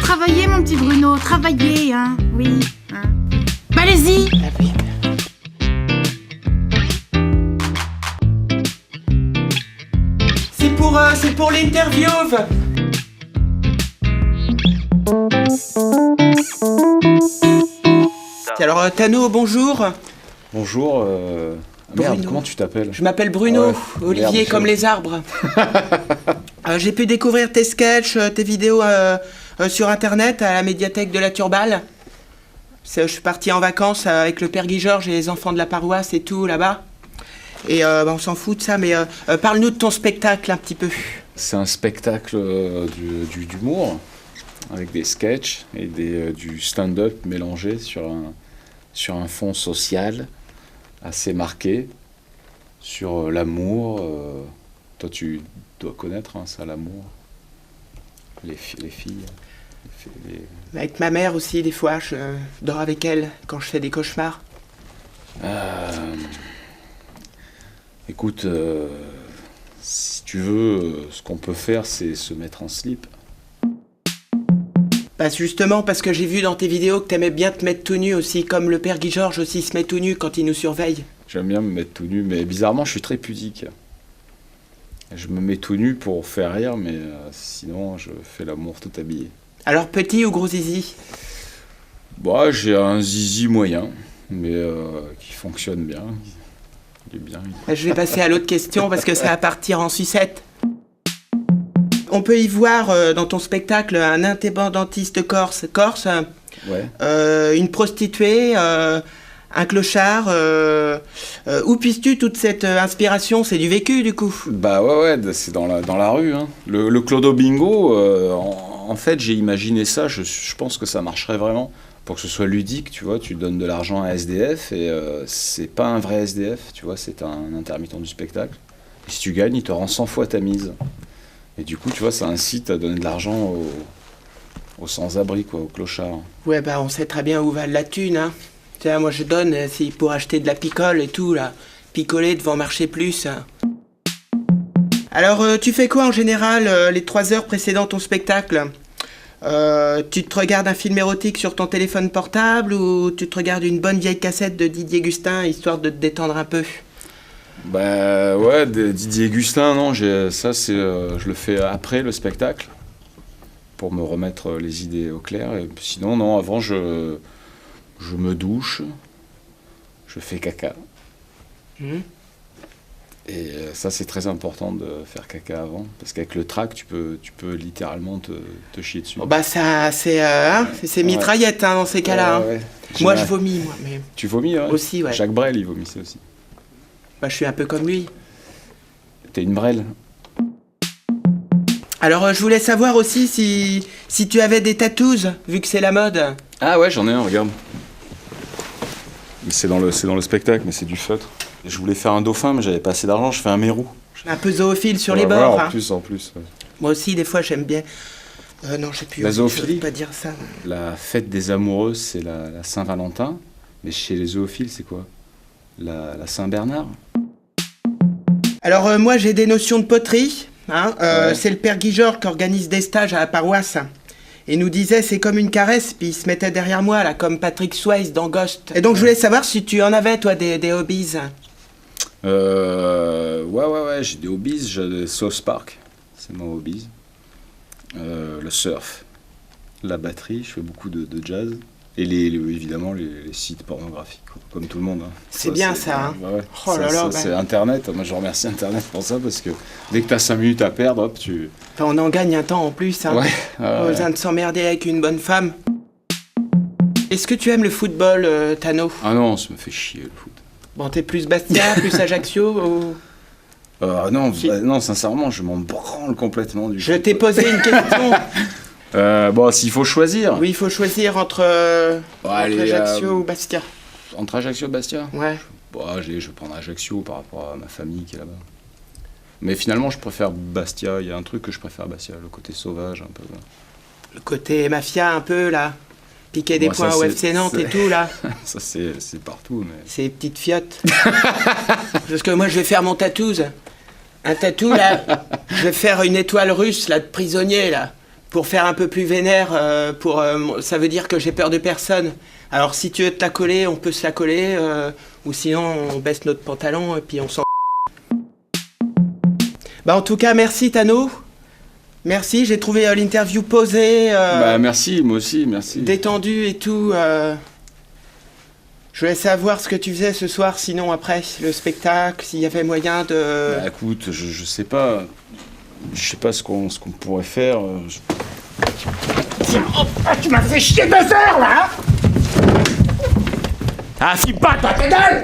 travailler, mon petit Bruno, travailler, hein. Oui. Hein. Bah, allez-y. Ah oui. C'est pour l'interview. Alors, Tano, bonjour. Bonjour, merde, Bruno. comment tu t'appelles? Je m'appelle Bruno, Olivier merde, comme les arbres. J'ai pu découvrir tes sketchs, tes vidéos sur internet à la médiathèque de la Turballe. Je suis parti en vacances avec le père Guy Georges et les enfants de la paroisse et tout là-bas. Et on s'en fout de ça, mais parle-nous de ton spectacle un petit peu. C'est un spectacle d'humour, avec des sketchs et du stand-up mélangé sur un fond social assez marqué, sur l'amour. Toi, tu dois connaître ça, l'amour. Les filles. Avec ma mère aussi, des fois, je dors avec elle quand je fais des cauchemars. Écoute, si tu veux, ce qu'on peut faire, c'est se mettre en slip. Bah justement, parce que j'ai vu dans tes vidéos que t'aimais bien te mettre tout nu aussi, comme le père Guy Georges aussi se met tout nu quand il nous surveille. J'aime bien me mettre tout nu, mais bizarrement, je suis très pudique. Je me mets tout nu pour faire rire, mais sinon, je fais l'amour tout habillé. Alors petit ou gros zizi? Bah, j'ai un zizi moyen, mais qui fonctionne bien. Il est bien. Bah, je vais passer à l'autre question parce que ça va partir en sucette. On peut y voir dans ton spectacle un indépendantiste corse, Ouais. une prostituée, un clochard. Où puisses-tu toute cette inspiration? C'est du vécu du coup. Bah ouais, c'est dans la rue. Hein. Le Clodo Bingo, en fait, j'ai imaginé ça, je pense que ça marcherait vraiment. Pour que ce soit ludique, tu vois, tu donnes de l'argent à un SDF et c'est pas un vrai SDF, tu vois, c'est un intermittent du spectacle. Et si tu gagnes, il te rend 100 fois ta mise. Et du coup, tu vois, ça incite à donner de l'argent aux sans-abri, quoi, aux clochards. Ouais, bah on sait très bien où va la thune, hein. Tiens, moi je donne c'est pour acheter de la picole et tout, là. Picoler devant Marché Plus. Alors, tu fais quoi en général les 3 heures précédant ton spectacle? Tu te regardes un film érotique sur ton téléphone portable ou tu te regardes une bonne vieille cassette de Didier Gustin histoire de te détendre un peu? Bah ouais, Didier Gustin, non, je le fais après le spectacle pour me remettre les idées au clair. Et sinon, non, avant je me douche, je fais caca. Et ça, c'est très important de faire caca avant, parce qu'avec le trac, tu peux littéralement te chier dessus. Oh bah ça, c'est mitraillette hein, dans ces cas-là. Hein. Ouais. Moi, je vomis, moi. Mais... Tu vomis, ouais? Aussi, ouais. Jacques Brel, il vomissait aussi. Bah, je suis un peu comme lui. T'es une Brel. Alors, je voulais savoir aussi si tu avais des tattoos, vu que c'est la mode. Ah ouais, j'en ai un, regarde. C'est dans le spectacle, mais c'est du feutre. Je voulais faire un dauphin, mais j'avais pas assez d'argent, je fais un mérou. Un peu zoophile sur Ouais, les bords. ouais, hein. en plus. Ouais. Moi aussi, des fois, j'aime bien... non, j'ai plus... La zoophilie. Je peux pas dire ça. La fête des amoureux, c'est la Saint-Valentin. Mais chez les zoophiles, c'est quoi? La Saint-Bernard? Alors, moi, j'ai des notions de poterie. Hein. Ouais. C'est le père Guy Georges qui organise des stages à la paroisse. Et nous disait, c'est comme une caresse, puis il se mettait derrière moi, là, comme Patrick Swayze dans Ghost. Et donc, je voulais savoir si tu en avais, toi, des hobbies. Ouais, j'ai des hobbies. J'ai South Park, c'est mon hobby. Le surf, la batterie, je fais beaucoup de jazz. Et évidemment, les sites pornographiques, quoi, comme tout le monde. Hein. C'est bien ça, hein. Ouais. Oh là là, c'est Internet. Moi, je remercie Internet pour ça, parce que dès que tu as 5 minutes à perdre, hop, tu... Enfin, on en gagne un temps en plus, hein. Ouais. Pas besoin de s'emmerder avec une bonne femme. Est-ce que tu aimes le football, Tano? Ah non, ça me fait chier, le foot. Bon, t'es plus Bastia, plus Ajaccio ou... Non, sincèrement, je m'en branle complètement du Je foot. t'ai posé une question. Bon, s'il faut choisir. Oui, il faut choisir entre allez, Ajaccio ou Bastia. Entre Ajaccio et Bastia? Ouais. Bon, allez, je vais prendre Ajaccio par rapport à ma famille qui est là-bas. Mais finalement, je préfère Bastia. Il y a un truc que je préfère à Bastia, le côté sauvage un peu. Le côté mafia un peu, là. Piquer des Bon, points ça, au c'est- FC Nantes et c'est- tout, là. Ça, c'est partout, mais... Ces petites fiottes. Parce que moi, je vais faire mon tattoos. Un tatou, là. Je vais faire une étoile russe, là, de prisonnier, là. pour faire un peu plus vénère, ça veut dire que j'ai peur de personne. Alors si tu veux te la coller, on peut se la coller, ou sinon on baisse notre pantalon et puis on s'en... Bah en tout cas, merci Tano. Merci, j'ai trouvé l'interview posée. Merci, moi aussi, merci. Détendue et tout. Je voulais savoir ce que tu faisais ce soir, sinon après le spectacle, s'il y avait moyen de... Écoute, je sais pas. Je sais pas ce qu'on pourrait faire. Tu m'as fait chier 2 heures là, hein. Ah, filme pas, toi, ta gueule.